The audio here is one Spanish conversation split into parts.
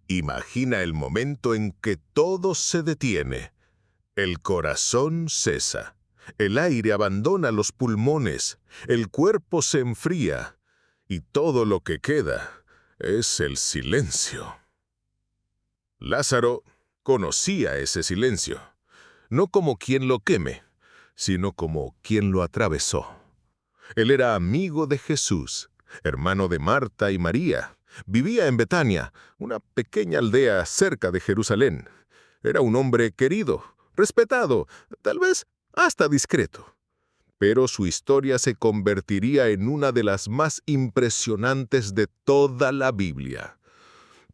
Imagina el momento en que todo se detiene. El corazón cesa. El aire abandona los pulmones. El cuerpo se enfría. Y todo lo que queda es el silencio. Lázaro conocía ese silencio, no como quien lo queme, sino como quien lo atravesó. Él era amigo de Jesús, hermano de Marta y María. Vivía en Betania, una pequeña aldea cerca de Jerusalén. Era un hombre querido, respetado, tal vez hasta discreto. Pero su historia se convertiría en una de las más impresionantes de toda la Biblia.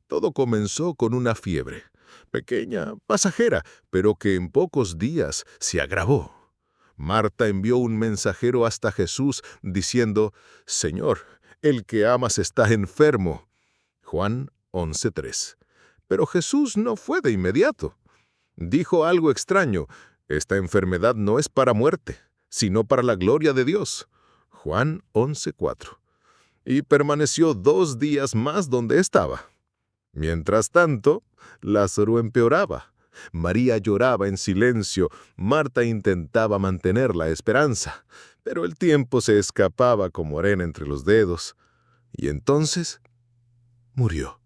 Todo comenzó con una fiebre, pequeña, pasajera, pero que en pocos días se agravó. Marta envió un mensajero hasta Jesús diciendo: «Señor, el que amas está enfermo». Juan 11:3. Pero Jesús no fue de inmediato. Dijo algo extraño: «Esta enfermedad no es para muerte, sino para la gloria de Dios». Juan 11:4. Y permaneció 2 días más donde estaba. Mientras tanto, Lázaro empeoraba. María lloraba en silencio, Marta intentaba mantener la esperanza, pero el tiempo se escapaba como arena entre los dedos. Y entonces murió.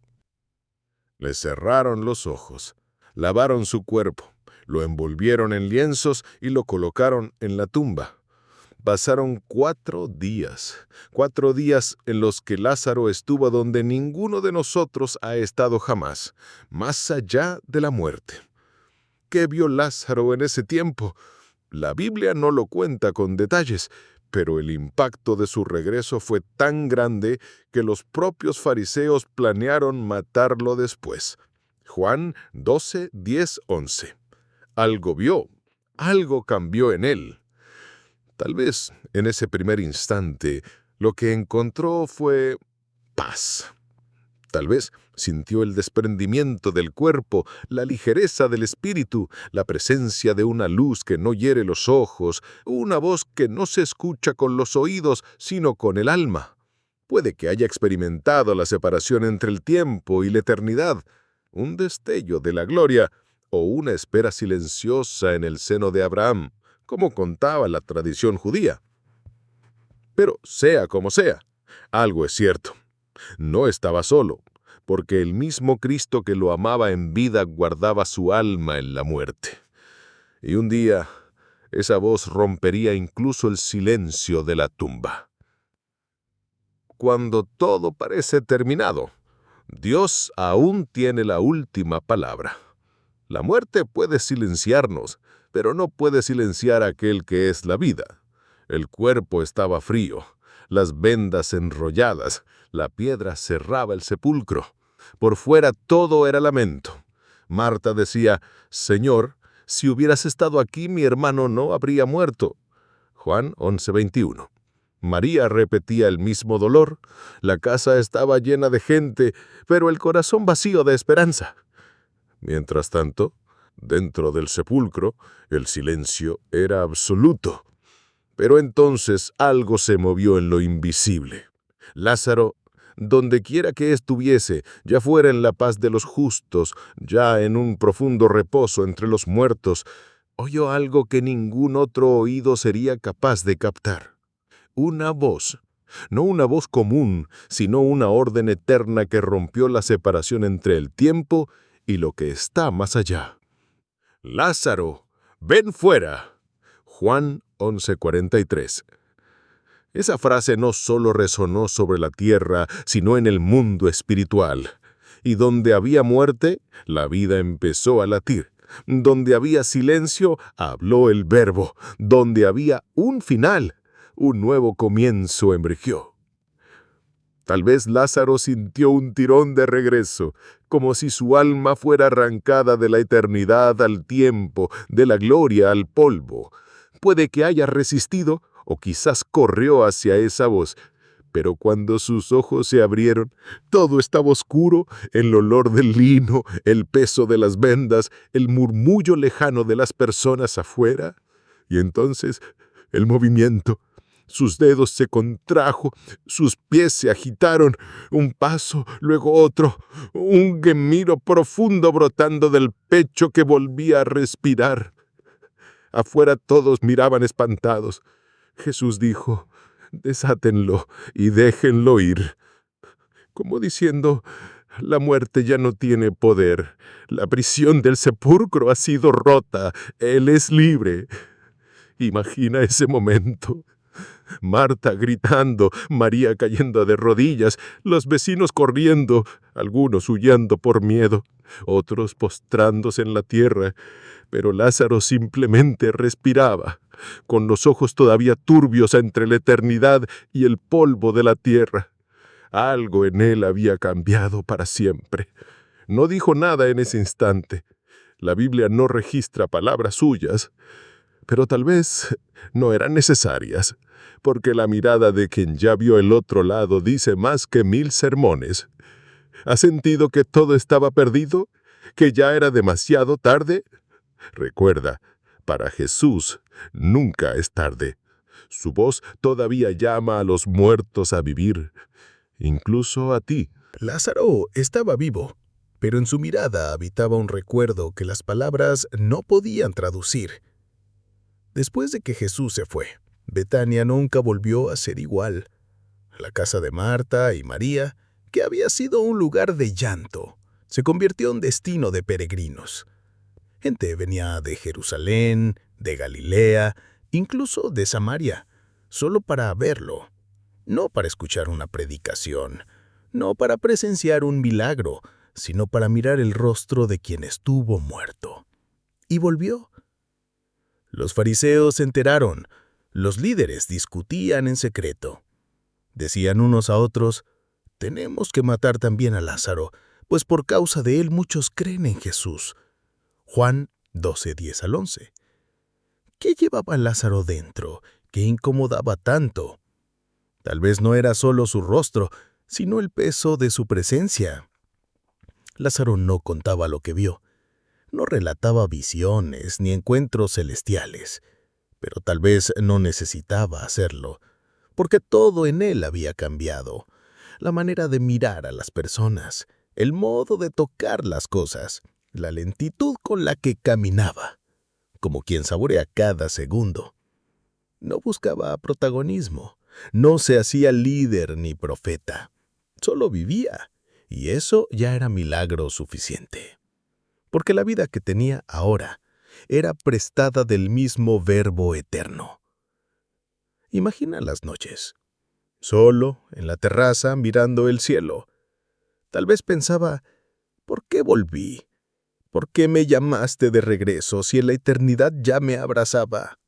Le cerraron los ojos, lavaron su cuerpo, lo envolvieron en lienzos y lo colocaron en la tumba. Pasaron 4 días en los que Lázaro estuvo donde ninguno de nosotros ha estado jamás, más allá de la muerte. ¿Qué vio Lázaro en ese tiempo? La Biblia no lo cuenta con detalles, pero el impacto de su regreso fue tan grande que los propios fariseos planearon matarlo después. Juan 12, 10, 11. Algo vio, algo cambió en él. Tal vez en ese primer instante lo que encontró fue paz. Tal vez sintió el desprendimiento del cuerpo, la ligereza del espíritu, la presencia de una luz que no hiere los ojos, una voz que no se escucha con los oídos, sino con el alma. Puede que haya experimentado la separación entre el tiempo y la eternidad, un destello de la gloria o una espera silenciosa en el seno de Abraham, como contaba la tradición judía. Pero sea como sea, algo es cierto. No estaba solo, porque el mismo Cristo que lo amaba en vida guardaba su alma en la muerte. Y un día, esa voz rompería incluso el silencio de la tumba. Cuando todo parece terminado, Dios aún tiene la última palabra. La muerte puede silenciarnos, pero no puede silenciar a aquel que es la vida. El cuerpo estaba frío, las vendas enrolladas, la piedra cerraba el sepulcro. Por fuera todo era lamento. Marta decía: «Señor, si hubieras estado aquí, mi hermano no habría muerto». Juan 11:21. María repetía el mismo dolor. La casa estaba llena de gente, pero el corazón vacío de esperanza. Mientras tanto, dentro del sepulcro, el silencio era absoluto. Pero entonces algo se movió en lo invisible. Lázaro, dondequiera que estuviese, ya fuera en la paz de los justos, ya en un profundo reposo entre los muertos, oyó algo que ningún otro oído sería capaz de captar. Una voz. No una voz común, sino una orden eterna que rompió la separación entre el tiempo y lo que está más allá. «Lázaro, ven fuera». Juan 11:43. Esa frase no solo resonó sobre la tierra, sino en el mundo espiritual. Y donde había muerte, la vida empezó a latir. Donde había silencio, habló el Verbo. Donde había un final, un nuevo comienzo emergió. Tal vez Lázaro sintió un tirón de regreso, como si su alma fuera arrancada de la eternidad al tiempo, de la gloria al polvo. Puede que haya resistido, o quizás corrió hacia esa voz, pero cuando sus ojos se abrieron, todo estaba oscuro, el olor del lino, el peso de las vendas, el murmullo lejano de las personas afuera, y entonces el movimiento. Sus dedos se contrajo, sus pies se agitaron, un paso, luego otro, un gemido profundo brotando del pecho que volvía a respirar. Afuera todos miraban espantados. Jesús dijo: «Desátenlo y déjenlo ir», como diciendo: «La muerte ya no tiene poder. La prisión del sepulcro ha sido rota. Él es libre». Imagina ese momento. Marta gritando, María cayendo de rodillas, los vecinos corriendo, algunos huyendo por miedo, otros postrándose en la tierra, pero Lázaro simplemente respiraba, con los ojos todavía turbios entre la eternidad y el polvo de la tierra. Algo en él había cambiado para siempre. No dijo nada en ese instante. La Biblia no registra palabras suyas, pero tal vez no eran necesarias, porque la mirada de quien ya vio el otro lado dice más que 1000 sermones. ¿Has sentido que todo estaba perdido? ¿Que ya era demasiado tarde? Recuerda, para Jesús nunca es tarde. Su voz todavía llama a los muertos a vivir, incluso a ti. Lázaro estaba vivo, pero en su mirada habitaba un recuerdo que las palabras no podían traducir. Después de que Jesús se fue, Betania nunca volvió a ser igual. La casa de Marta y María, que había sido un lugar de llanto, se convirtió en destino de peregrinos. Gente venía de Jerusalén, de Galilea, incluso de Samaria, solo para verlo, no para escuchar una predicación, no para presenciar un milagro, sino para mirar el rostro de quien estuvo muerto. Y volvió. Los fariseos se enteraron. Los líderes discutían en secreto. Decían unos a otros: «Tenemos que matar también a Lázaro, pues por causa de él muchos creen en Jesús». Juan 12:10-11. ¿Qué llevaba Lázaro dentro? ¿Qué incomodaba tanto? Tal vez no era solo su rostro, sino el peso de su presencia. Lázaro no contaba lo que vio. No relataba visiones ni encuentros celestiales, pero tal vez no necesitaba hacerlo, porque todo en él había cambiado. La manera de mirar a las personas, el modo de tocar las cosas, la lentitud con la que caminaba, como quien saborea cada segundo. No buscaba protagonismo, no se hacía líder ni profeta, solo vivía, y eso ya era milagro suficiente. Porque la vida que tenía ahora era prestada del mismo Verbo eterno. Imagina las noches, solo en la terraza mirando el cielo. Tal vez pensaba: ¿por qué volví? ¿Por qué me llamaste de regreso si en la eternidad ya me abrazaba?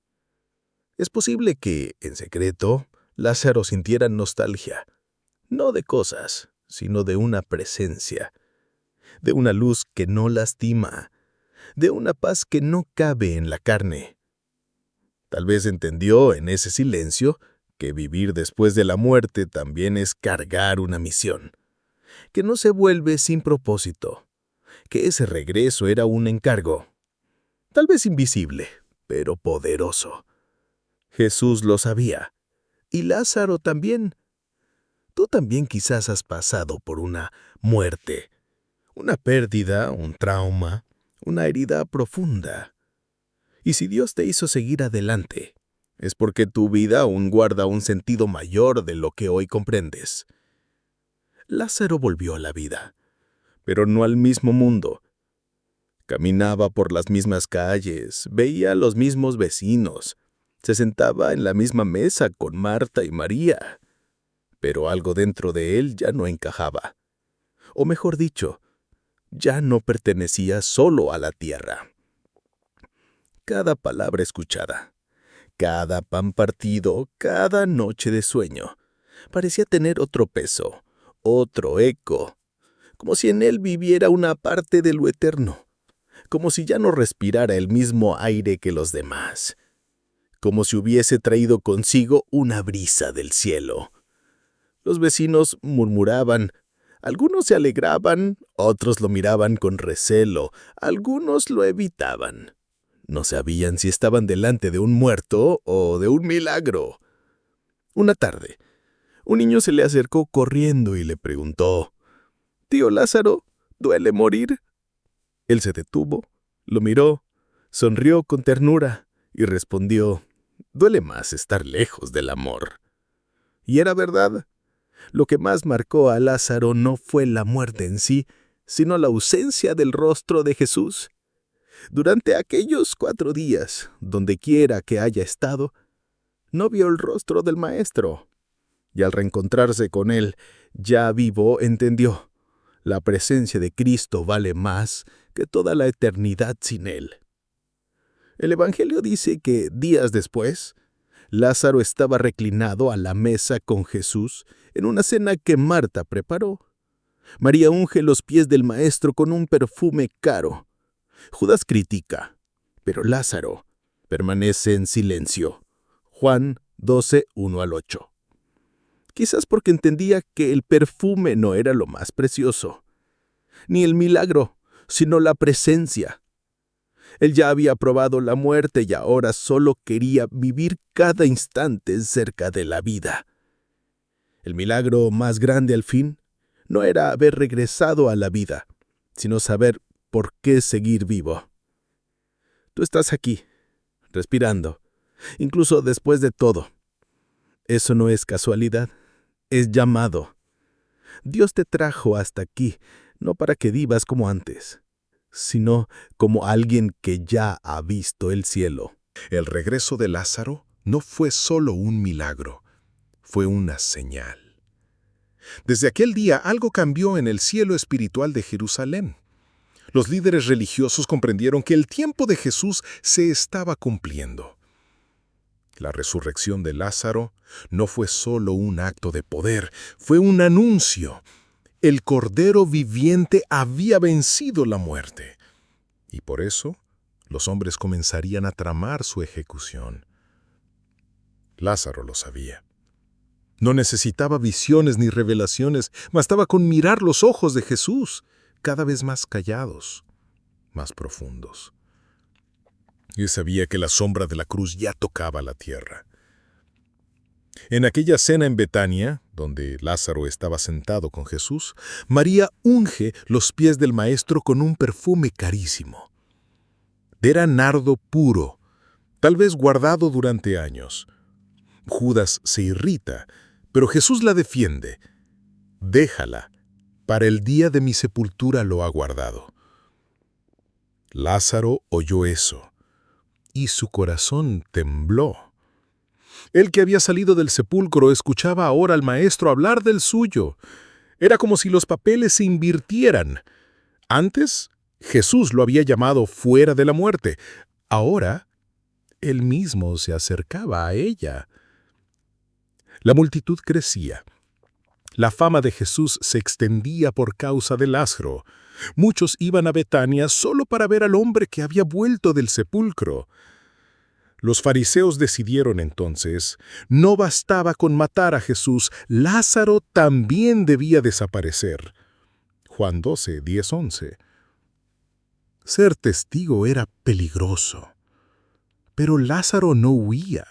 Es posible que, en secreto, Lázaro sintiera nostalgia, no de cosas, sino de una presencia, de una luz que no lastima, de una paz que no cabe en la carne. Tal vez entendió en ese silencio que vivir después de la muerte también es cargar una misión, que no se vuelve sin propósito, que ese regreso era un encargo, tal vez invisible, pero poderoso. Jesús lo sabía, y Lázaro también. Tú también quizás has pasado por una muerte, una pérdida, un trauma, una herida profunda. Y si Dios te hizo seguir adelante, es porque tu vida aún guarda un sentido mayor de lo que hoy comprendes. Lázaro volvió a la vida, pero no al mismo mundo. Caminaba por las mismas calles, veía a los mismos vecinos, se sentaba en la misma mesa con Marta y María, pero algo dentro de él ya no encajaba. O mejor dicho, ya no pertenecía solo a la tierra. Cada palabra escuchada, cada pan partido, cada noche de sueño, parecía tener otro peso, otro eco, como si en él viviera una parte de lo eterno, como si ya no respirara el mismo aire que los demás, como si hubiese traído consigo una brisa del cielo. Los vecinos murmuraban, algunos se alegraban, otros lo miraban con recelo, algunos lo evitaban. No sabían si estaban delante de un muerto o de un milagro. Una tarde, un niño se le acercó corriendo y le preguntó: «Tío Lázaro, ¿duele morir?». Él se detuvo, lo miró, sonrió con ternura y respondió: «Duele más estar lejos del amor». Y era verdad. Lo que más marcó a Lázaro no fue la muerte en sí, sino la ausencia del rostro de Jesús. Durante aquellos 4 días, donde quiera que haya estado, no vio el rostro del Maestro. Y al reencontrarse con él, ya vivo, entendió: la presencia de Cristo vale más que toda la eternidad sin él. El Evangelio dice que días después, Lázaro estaba reclinado a la mesa con Jesús en una cena que Marta preparó. María unge los pies del Maestro con un perfume caro. Judas critica, pero Lázaro permanece en silencio. Juan 12, 1-8. Quizás porque entendía que el perfume no era lo más precioso, ni el milagro, sino la presencia. Él ya había probado la muerte y ahora solo quería vivir cada instante cerca de la vida. El milagro más grande al fin no era haber regresado a la vida, sino saber por qué seguir vivo. Tú estás aquí, respirando, incluso después de todo. Eso no es casualidad, es llamado. Dios te trajo hasta aquí, no para que vivas como antes, sino como alguien que ya ha visto el cielo. El regreso de Lázaro no fue solo un milagro, fue una señal. Desde aquel día algo cambió en el cielo espiritual de Jerusalén. Los líderes religiosos comprendieron que el tiempo de Jesús se estaba cumpliendo. La resurrección de Lázaro no fue solo un acto de poder, fue un anuncio. El Cordero viviente había vencido la muerte. Y por eso, los hombres comenzarían a tramar su ejecución. Lázaro lo sabía. No necesitaba visiones ni revelaciones, bastaba con mirar los ojos de Jesús, cada vez más callados, más profundos. Y sabía que la sombra de la cruz ya tocaba la tierra. En aquella cena en Betania, donde Lázaro estaba sentado con Jesús, María unge los pies del Maestro con un perfume carísimo. Era nardo puro, tal vez guardado durante años. Judas se irrita, pero Jesús la defiende. Déjala, para el día de mi sepultura lo ha guardado. Lázaro oyó eso, y su corazón tembló. Él que había salido del sepulcro escuchaba ahora al Maestro hablar del suyo. Era como si los papeles se invirtieran. Antes, Jesús lo había llamado fuera de la muerte. Ahora, él mismo se acercaba a ella. La multitud crecía. La fama de Jesús se extendía por causa de Lázaro. Muchos iban a Betania solo para ver al hombre que había vuelto del sepulcro. Los fariseos decidieron entonces, no bastaba con matar a Jesús, Lázaro también debía desaparecer. Juan 12, 10-11. Ser testigo era peligroso, pero Lázaro no huía,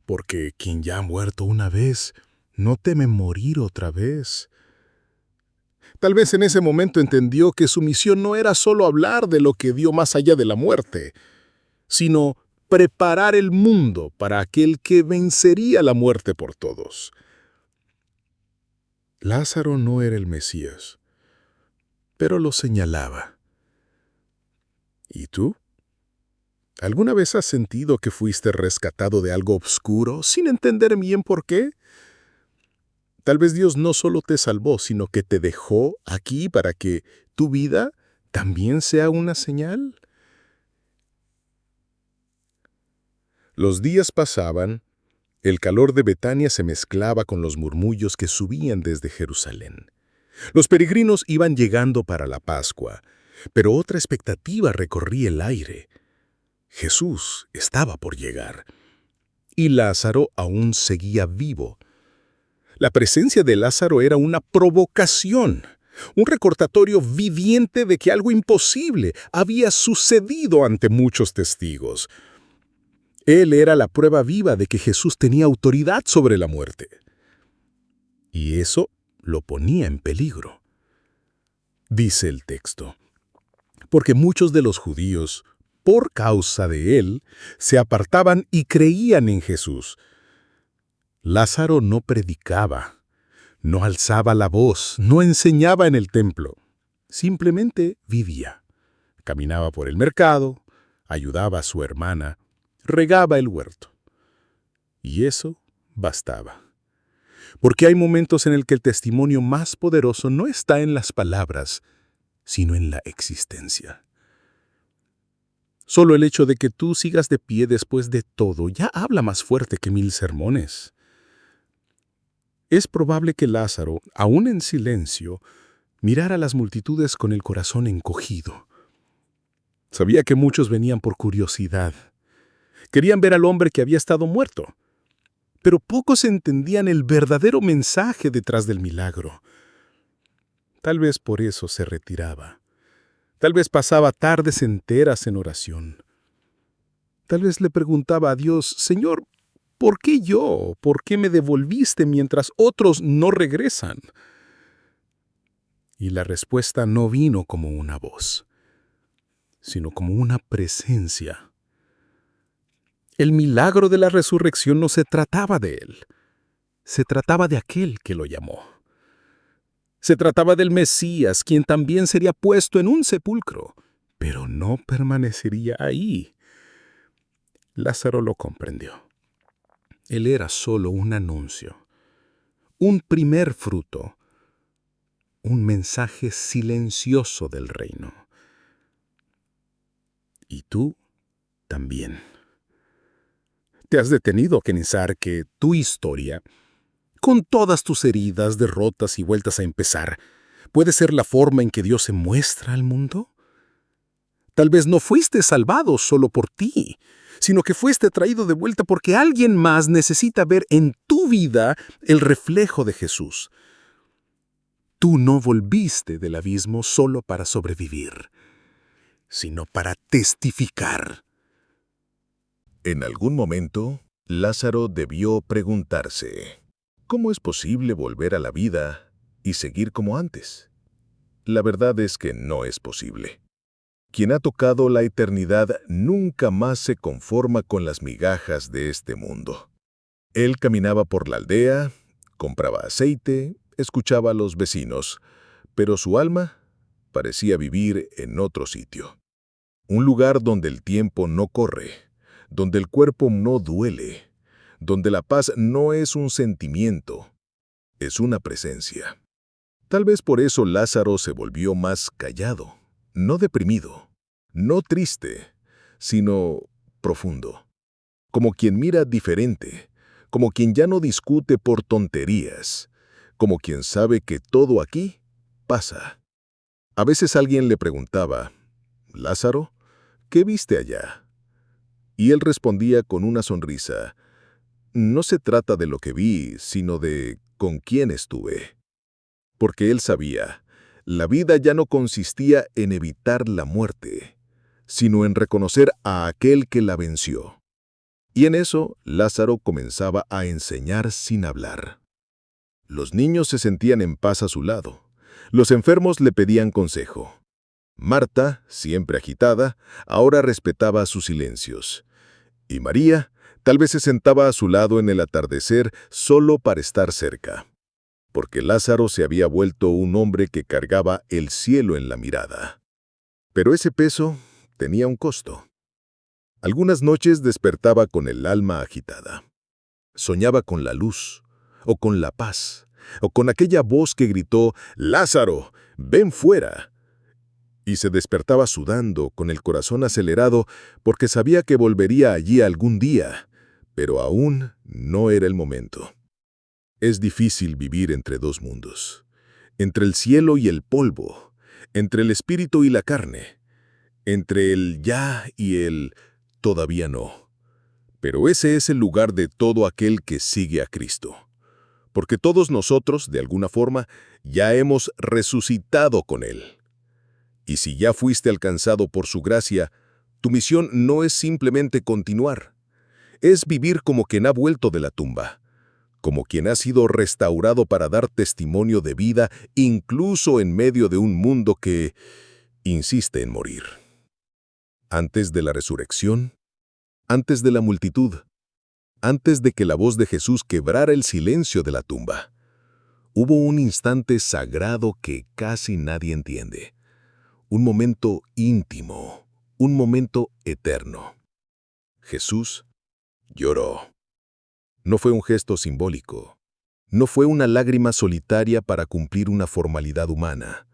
porque quien ya ha muerto una vez no teme morir otra vez. Tal vez en ese momento entendió que su misión no era solo hablar de lo que dio más allá de la muerte, sino preparar el mundo para aquel que vencería la muerte por todos. Lázaro no era el Mesías, pero lo señalaba. ¿Y tú? ¿Alguna vez has sentido que fuiste rescatado de algo oscuro sin entender bien por qué? Tal vez Dios no solo te salvó, sino que te dejó aquí para que tu vida también sea una señal. Los días pasaban, el calor de Betania se mezclaba con los murmullos que subían desde Jerusalén. Los peregrinos iban llegando para la Pascua, pero otra expectativa recorría el aire. Jesús estaba por llegar, y Lázaro aún seguía vivo. La presencia de Lázaro era una provocación, un recordatorio viviente de que algo imposible había sucedido ante muchos testigos. Él era la prueba viva de que Jesús tenía autoridad sobre la muerte. Y eso lo ponía en peligro. Dice el texto, porque muchos de los judíos, por causa de él, se apartaban y creían en Jesús. Lázaro no predicaba, no alzaba la voz, no enseñaba en el templo. Simplemente vivía. Caminaba por el mercado, ayudaba a su hermana, regaba el huerto. Y eso bastaba. Porque hay momentos en el que el testimonio más poderoso no está en las palabras, sino en la existencia. Solo el hecho de que tú sigas de pie después de todo ya habla más fuerte que 1000 sermones. Es probable que Lázaro, aún en silencio, mirara a las multitudes con el corazón encogido. Sabía que muchos venían por curiosidad. Querían ver al hombre que había estado muerto. Pero pocos entendían el verdadero mensaje detrás del milagro. Tal vez por eso se retiraba. Tal vez pasaba tardes enteras en oración. Tal vez le preguntaba a Dios, Señor, ¿por qué yo? ¿Por qué me devolviste mientras otros no regresan? Y la respuesta no vino como una voz, sino como una presencia. El milagro de la resurrección no se trataba de él. Se trataba de aquel que lo llamó. Se trataba del Mesías, quien también sería puesto en un sepulcro, pero no permanecería ahí. Lázaro lo comprendió. Él era solo un anuncio, un primer fruto, un mensaje silencioso del reino. Y tú también. ¿Te has detenido a pensar que tu historia, con todas tus heridas, derrotas y vueltas a empezar, puede ser la forma en que Dios se muestra al mundo? Tal vez no fuiste salvado solo por ti, sino que fuiste traído de vuelta porque alguien más necesita ver en tu vida el reflejo de Jesús. Tú no volviste del abismo solo para sobrevivir, sino para testificar. En algún momento, Lázaro debió preguntarse, ¿cómo es posible volver a la vida y seguir como antes? La verdad es que no es posible. Quien ha tocado la eternidad nunca más se conforma con las migajas de este mundo. Él caminaba por la aldea, compraba aceite, escuchaba a los vecinos, pero su alma parecía vivir en otro sitio. Un lugar donde el tiempo no corre, donde el cuerpo no duele, donde la paz no es un sentimiento, es una presencia. Tal vez por eso Lázaro se volvió más callado, no deprimido, no triste, sino profundo. Como quien mira diferente, como quien ya no discute por tonterías, como quien sabe que todo aquí pasa. A veces alguien le preguntaba, «Lázaro, ¿qué viste allá?». Y él respondía con una sonrisa, «No se trata de lo que vi, sino de con quién estuve». Porque él sabía, la vida ya no consistía en evitar la muerte, sino en reconocer a aquel que la venció. Y en eso Lázaro comenzaba a enseñar sin hablar. Los niños se sentían en paz a su lado. Los enfermos le pedían consejo. Marta, siempre agitada, ahora respetaba sus silencios. Y María, tal vez se sentaba a su lado en el atardecer solo para estar cerca. Porque Lázaro se había vuelto un hombre que cargaba el cielo en la mirada. Pero ese peso tenía un costo. Algunas noches despertaba con el alma agitada. Soñaba con la luz, o con la paz, o con aquella voz que gritó, «Lázaro, ven fuera». Y se despertaba sudando, con el corazón acelerado, porque sabía que volvería allí algún día, pero aún no era el momento. Es difícil vivir entre dos mundos, entre el cielo y el polvo, entre el espíritu y la carne, entre el ya y el todavía no. Pero ese es el lugar de todo aquel que sigue a Cristo. Porque todos nosotros, de alguna forma, ya hemos resucitado con Él. Y si ya fuiste alcanzado por su gracia, tu misión no es simplemente continuar, Es vivir como quien ha vuelto de la tumba, como quien ha sido restaurado para dar testimonio de vida incluso en medio de un mundo que insiste en morir. Antes de la resurrección, antes de la multitud, antes de que la voz de Jesús quebrara el silencio de la tumba, hubo un instante sagrado que casi nadie entiende. Un momento íntimo, un momento eterno. Jesús lloró. No fue un gesto simbólico. No fue una lágrima solitaria para cumplir una formalidad humana.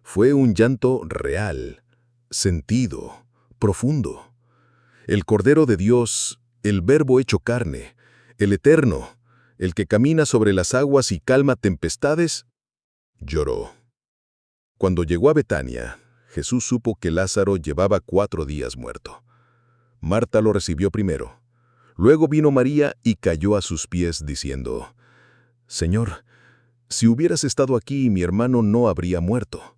Fue un llanto real, sentido, profundo. El Cordero de Dios, el Verbo hecho carne, el Eterno, el que camina sobre las aguas y calma tempestades, lloró. Cuando llegó a Betania, Jesús supo que Lázaro llevaba 4 días muerto. Marta lo recibió primero. Luego vino María y cayó a sus pies diciendo: «Señor, si hubieras estado aquí, mi hermano no habría muerto».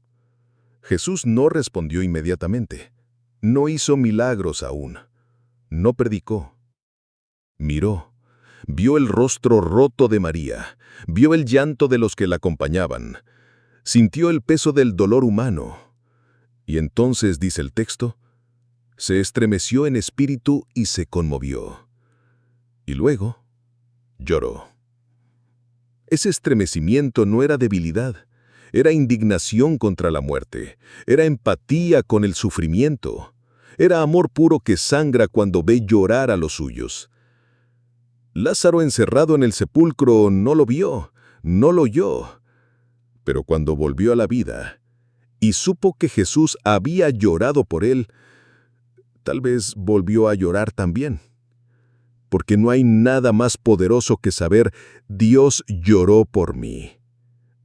Jesús no respondió inmediatamente. No hizo milagros aún. No predicó. Miró. Vio el rostro roto de María. Vio el llanto de los que la acompañaban. Sintió el peso del dolor humano. Y entonces, dice el texto, se estremeció en espíritu y se conmovió. Y luego lloró. Ese estremecimiento no era debilidad, era indignación contra la muerte, era empatía con el sufrimiento, era amor puro que sangra cuando ve llorar a los suyos. Lázaro encerrado en el sepulcro no lo vio, no lo oyó, pero cuando volvió a la vida y supo que Jesús había llorado por él, tal vez volvió a llorar también. Porque no hay nada más poderoso que saber: Dios lloró por mí.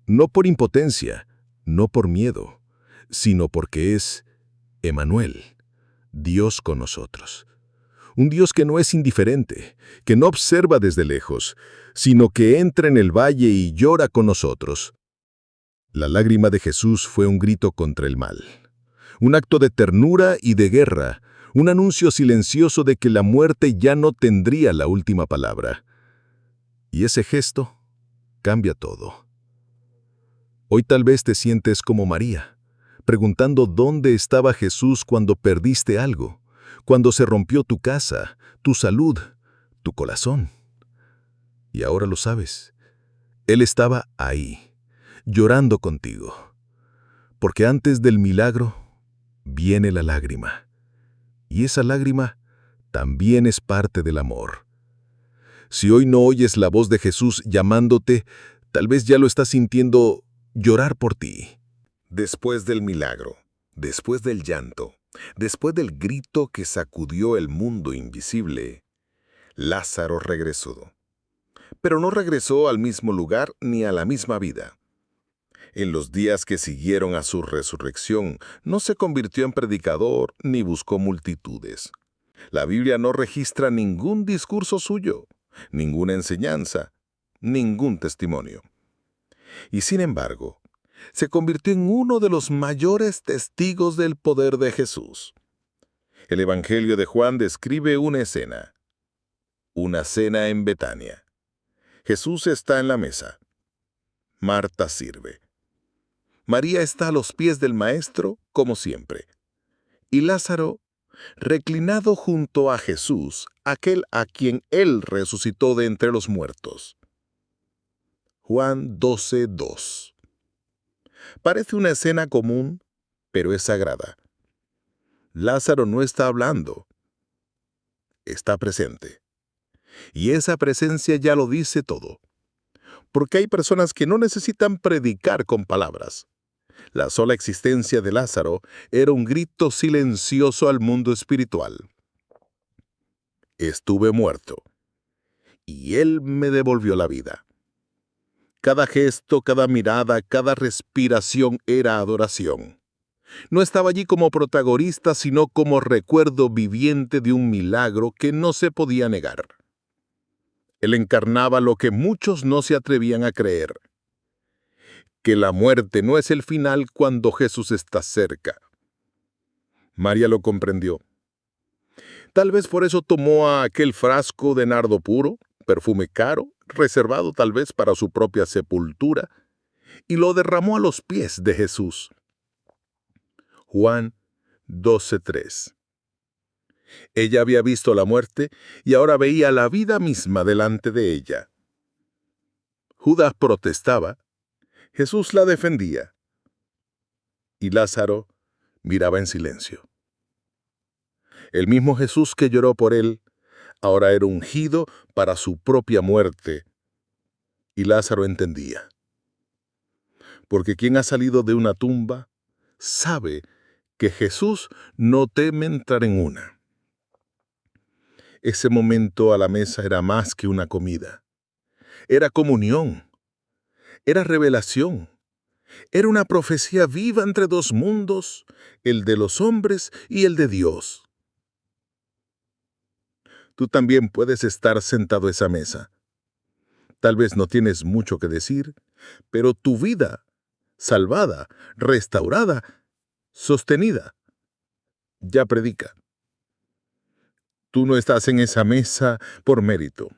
No por impotencia, no por miedo, sino porque es Emmanuel, Dios con nosotros. Un Dios que no es indiferente, que no observa desde lejos, sino que entra en el valle y llora con nosotros. La lágrima de Jesús fue un grito contra el mal, un acto de ternura y de guerra, un anuncio silencioso de que la muerte ya no tendría la última palabra. Y ese gesto cambia todo. Hoy tal vez te sientes como María, preguntando dónde estaba Jesús cuando perdiste algo, cuando se rompió tu casa, tu salud, tu corazón. Y ahora lo sabes. Él estaba ahí, llorando contigo. Porque antes del milagro viene la lágrima. Y esa lágrima también es parte del amor. Si hoy no oyes la voz de Jesús llamándote, tal vez ya lo estás sintiendo llorar por ti. Después del milagro, después del llanto, después del grito que sacudió el mundo invisible, Lázaro regresó. Pero no regresó al mismo lugar ni a la misma vida. En los días que siguieron a su resurrección, no se convirtió en predicador ni buscó multitudes. La Biblia no registra ningún discurso suyo, ninguna enseñanza, ningún testimonio. Y sin embargo, se convirtió en uno de los mayores testigos del poder de Jesús. El Evangelio de Juan describe una cena en Betania. Jesús está en la mesa. Marta sirve. María está a los pies del Maestro, como siempre. Y Lázaro, reclinado junto a Jesús, aquel a quien él resucitó de entre los muertos. Juan 12:2. Parece una escena común, pero es sagrada. Lázaro no está hablando, está presente. Y esa presencia ya lo dice todo. Porque hay personas que no necesitan predicar con palabras. La sola existencia de Lázaro era un grito silencioso al mundo espiritual. Estuve muerto, y Él me devolvió la vida. Cada gesto, cada mirada, cada respiración era adoración. No estaba allí como protagonista, sino como recuerdo viviente de un milagro que no se podía negar. Él encarnaba lo que muchos no se atrevían a creer: que la muerte no es el final cuando Jesús está cerca. María lo comprendió. Tal vez por eso tomó aquel frasco de nardo puro, perfume caro, reservado tal vez para su propia sepultura, y lo derramó a los pies de Jesús. Juan 12:3. Ella había visto la muerte y ahora veía la vida misma delante de ella. Judas protestaba, Jesús la defendía, y Lázaro miraba en silencio. El mismo Jesús que lloró por él, ahora era ungido para su propia muerte, y Lázaro entendía. Porque quien ha salido de una tumba sabe que Jesús no teme entrar en una. Ese momento a la mesa era más que una comida. Era comunión. Era revelación. Era una profecía viva entre dos mundos, el de los hombres y el de Dios. Tú también puedes estar sentado a esa mesa. Tal vez no tienes mucho que decir, pero tu vida, salvada, restaurada, sostenida, ya predica. Tú no estás en esa mesa por mérito.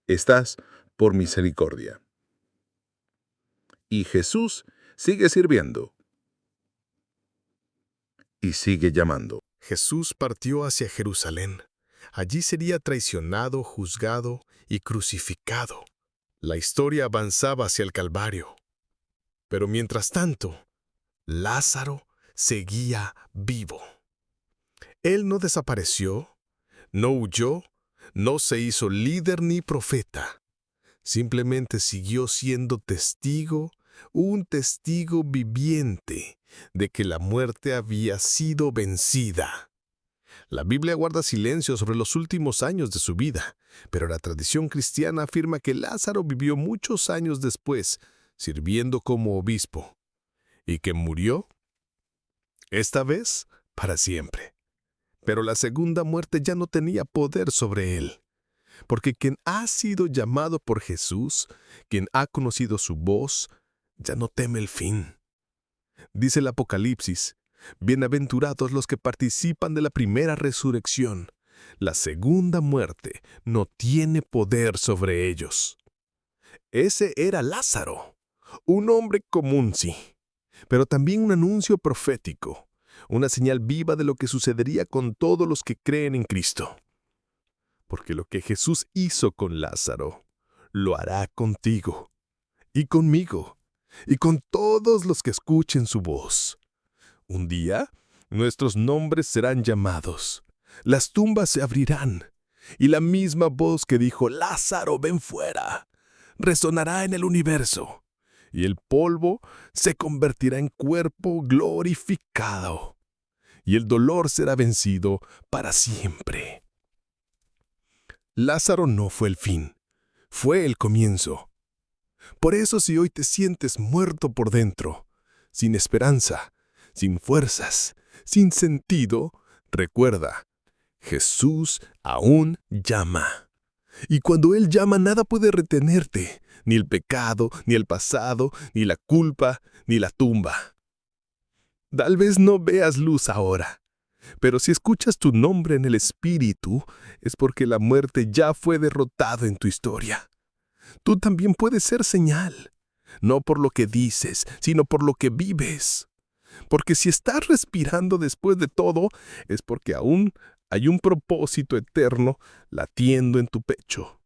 Estás por misericordia. Y Jesús sigue sirviendo. Y sigue llamando. Jesús partió hacia Jerusalén. Allí sería traicionado, juzgado y crucificado. La historia avanzaba hacia el Calvario. Pero mientras tanto, Lázaro seguía vivo. Él no desapareció, no huyó, no se hizo líder ni profeta. Simplemente siguió siendo testigo, un testigo viviente de que la muerte había sido vencida. La Biblia guarda silencio sobre los últimos años de su vida, pero la tradición cristiana afirma que Lázaro vivió muchos años después, sirviendo como obispo, y que murió, esta vez, para siempre. Pero la segunda muerte ya no tenía poder sobre él, porque quien ha sido llamado por Jesús, quien ha conocido su voz, ya no teme el fin. Dice el Apocalipsis, bienaventurados los que participan de la primera resurrección. La segunda muerte no tiene poder sobre ellos. Ese era Lázaro, un hombre común, sí, pero también un anuncio profético, una señal viva de lo que sucedería con todos los que creen en Cristo. Porque lo que Jesús hizo con Lázaro, lo hará contigo, y conmigo, y con todos los que escuchen su voz. Un día, nuestros nombres serán llamados, las tumbas se abrirán, y la misma voz que dijo, Lázaro, ven fuera, resonará en el universo, y el polvo se convertirá en cuerpo glorificado, y el dolor será vencido para siempre. Lázaro no fue el fin, fue el comienzo. Por eso si hoy te sientes muerto por dentro, sin esperanza, sin fuerzas, sin sentido, recuerda, Jesús aún llama. Y cuando Él llama nada puede retenerte, ni el pecado, ni el pasado, ni la culpa, ni la tumba. Tal vez no veas luz ahora, pero si escuchas tu nombre en el Espíritu, es porque la muerte ya fue derrotada en tu historia. Tú también puedes ser señal, no por lo que dices, sino por lo que vives. Porque si estás respirando después de todo, es porque aún hay un propósito eterno latiendo en tu pecho.